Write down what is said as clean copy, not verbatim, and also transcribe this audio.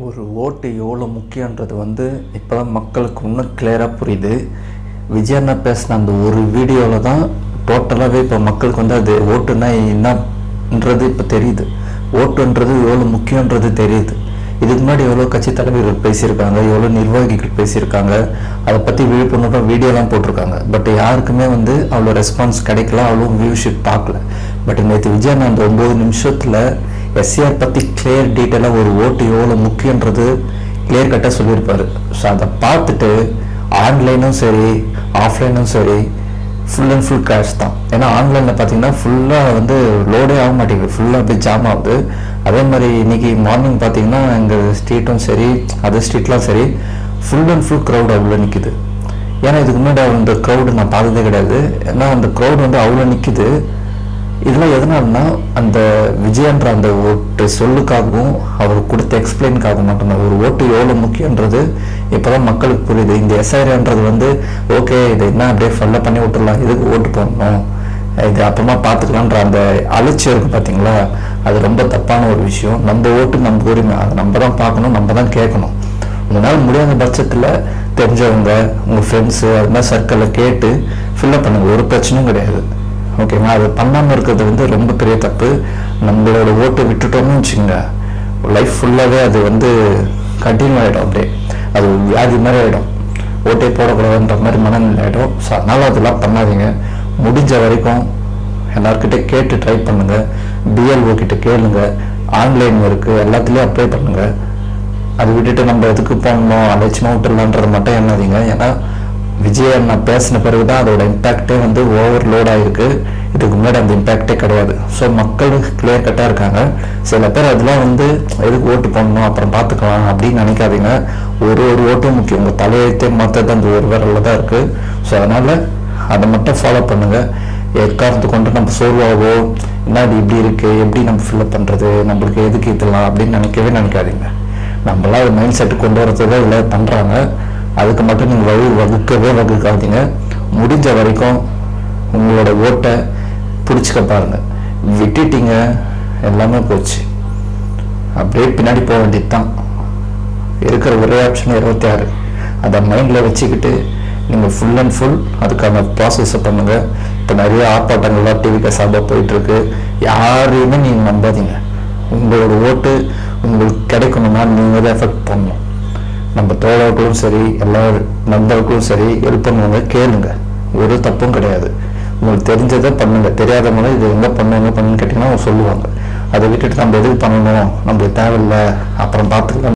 ஒரு ஓட்டு எவ்வளோ முக்கியன்றது இப்போ தான் மக்களுக்கு இன்னும் கிளியராக புரியுது. விஜய் அண்ணா பேசின அந்த ஒரு வீடியோவில் தான் டோட்டலாகவே இப்போ மக்களுக்கு அது ஓட்டுனா என்னன்றது இப்போ தெரியுது. ஓட்டுன்றது எவ்வளோ முக்கியன்றது தெரியுது. இதுக்கு முன்னாடி எவ்வளோ கட்சி தலைவர்கள் பேசியிருக்காங்க, எவ்வளோ நிர்வாகிகள் பேசியிருக்காங்க, அதை பற்றி விழிப்புணர்வு வீடியோலாம் போட்டிருக்காங்க. பட் யாருக்குமே அவ்வளோ ரெஸ்பான்ஸ் கிடைக்கல, அவ்வளோ வியூஷிப் பார்க்கல. பட் நேற்று விஜய் அண்ணா அந்த 9 நிமிஷத்தில் எஸ்ஆர் பற்றி கிளியர் டீட்டெயிலாக ஒரு ஓட்டு எவ்வளோ முக்கியன்றது கிளியர் கட்டாக சொல்லியிருப்பார். ஸோ அதை பார்த்துட்டு ஆன்லைனும் சரி ஆஃப்லைனும் சரி ஃபுல் அண்ட் ஃபுல் கேஷ் தான். ஏன்னா ஆன்லைனில் பார்த்தீங்கன்னா ஃபுல்லாக லோடே ஆக மாட்டேங்குது, ஃபுல்லாக அப்படியே ஜாம் ஆகுது. அதே மாதிரி இன்றைக்கி மார்னிங் பார்த்தீங்கன்னா எங்கள் ஸ்ட்ரீட்டும் சரி அதர் ஸ்ட்ரீட்லாம் சரி ஃபுல் அண்ட் ஃபுல் க்ரௌட் அவ்வளோ நிற்கிது. ஏன்னா இதுக்கு முன்னாடி அந்த க்ரௌடு நான் பார்த்ததே கிடையாது. ஏன்னா அந்த க்ரௌடு அவ்வளோ நிற்கிது. இதெல்லாம் எதனால்னா அந்த விஜயன்ற அந்த ஓட்டு சொல்லுக்காகவும் அவர் கொடுத்த எக்ஸ்பிளைனுக்காக மட்டும்தான். ஒரு ஓட்டு எவ்வளோ முக்கியன்றது இப்போ தான் மக்களுக்கு புரியுது. இந்த எஸ்ஆர்ன்றது ஓகே இது என்ன அப்படியே ஃபல்ல பண்ணி விட்டுடலாம், இதுக்கு ஓட்டு போடணும், இது அப்புறமா பார்த்துக்கலான்ற அந்த அலட்சியம் இருக்குது பார்த்தீங்களா, அது ரொம்ப தப்பான ஒரு விஷயம். நம்ம ஓட்டு நம்ம உரிமை, அதை நம்ம தான் பார்க்கணும், நம்ம தான் கேட்கணும். உங்களால் முடியாத பட்சத்தில் தெரிஞ்சவங்க உங்கள் ஃப்ரெண்ட்ஸு அது மாதிரி சர்க்கிளில் கேட்டு ஃபில்லப் பண்ணுங்கள், ஒரு பிரச்சனையும் கிடையாது. ஓகேங்களா? அது பண்ணாமல் இருக்கிறது ரொம்ப பெரிய தப்பு. நம்மளோட ஓட்டை விட்டுட்டோம்னு வச்சுக்கோங்க, லைஃப் ஃபுல்லாகவே அது கண்டினியூ ஆகிடும். அப்படியே அது வியாதி மாதிரி ஆகிடும். ஓட்டே போடக்கூடாதுன்ற மாதிரி மனநிலை ஆகிடும். ஸோ அதனால் அதெல்லாம் பண்ணாதீங்க. முடிஞ்ச வரைக்கும் எல்லாருக்கிட்டே கேட்டு ட்ரை பண்ணுங்கள். பிஎல்ஓ கிட்ட கேளுங்க, ஆன்லைன் இருக்குது, எல்லாத்துலேயும் அப்ளை பண்ணுங்கள். அது விட்டுட்டு நம்ம எதுக்கு போகணும் அலட்சியமாக விட்டுடலான்றது மட்டும் எண்ணாதீங்க. ஏன்னா விஜய் அண்ணா பேசின பிறகு தான் அதோட இம்பேக்டே ஓவர்லோட் ஆகிருக்கு. இதுக்கு முன்னாடி அந்த இம்பேக்டே கிடையாது. ஸோ மக்கள் கிளியர் கட்டாக இருக்காங்க. சில பேர் அதெல்லாம் எதுக்கு ஓட்டு போடணும் அப்புறம் பார்த்துக்கலாம் அப்படின்னு நினைக்காதீங்க. ஒரு ஓட்டும் முக்கியம். உங்கள் தலையெழுத்தே மற்றது அந்த ஒரு விரலில் தான் இருக்குது. ஸோ அதனால் அதை மட்டும் ஃபாலோ பண்ணுங்கள். எக்காரணத்து கொண்டு நம்ம சோர்வாகவோ என்ன அது இப்படி இருக்குது எப்படி நம்ம ஃபில்லப் பண்ணுறது, நம்மளுக்கு எதுக்கு இதெல்லாம் அப்படின்னு நினைக்காதீங்க. நம்மளாம் அது மைண்ட் செட்டு கொண்டு வரது தான் எல்லாம் பண்ணுறாங்க. அதுக்கு மட்டும் நீங்கள் வகுக்காதீங்க. முடிஞ்ச வரைக்கும் உங்களோட ஓட்டை பிடிச்சிக்க பாருங்க. விட்டுட்டீங்க எல்லாமே போச்சு, அப்படியே பின்னாடி போக வேண்டியது தான். இருக்கிற ஒரே ஆப்ஷன் 26. அதை மைண்டில் வச்சுக்கிட்டு நீங்கள் ஃபுல் அண்ட் ஃபுல் அதுக்கான ப்ராசஸை பண்ணுங்கள். இப்போ நிறைய ஆர்ப்பாட்டங்கள்லாம் டிவிக்கு சார்பாக போயிட்டுருக்கு. யாரையுமே நீங்கள் நம்பாதீங்க. உங்களோட ஓட்டு உங்களுக்கு கிடைக்கணும்னா நீங்கள் தான் எஃபெக்ட் பண்ணணும். நம்ம தோழர்களும் சரி எல்லா நண்பர்களும் சரி ஹெல்ப் பண்ணுவாங்க, கேளுங்க, ஒரு தப்பும் கிடையாது. உங்களுக்கு தெரிஞ்சதை பண்ணுங்க, தெரியாதவங்க இது எங்கே பண்ணுன்னு கேட்டிங்கன்னா அவங்க சொல்லுவாங்க. அதை விட்டுட்டு நம்ம எதுக்கு பண்ணணும், நம்மளுக்கு தேவையில்லை அப்புறம் பார்த்துக்கலாம்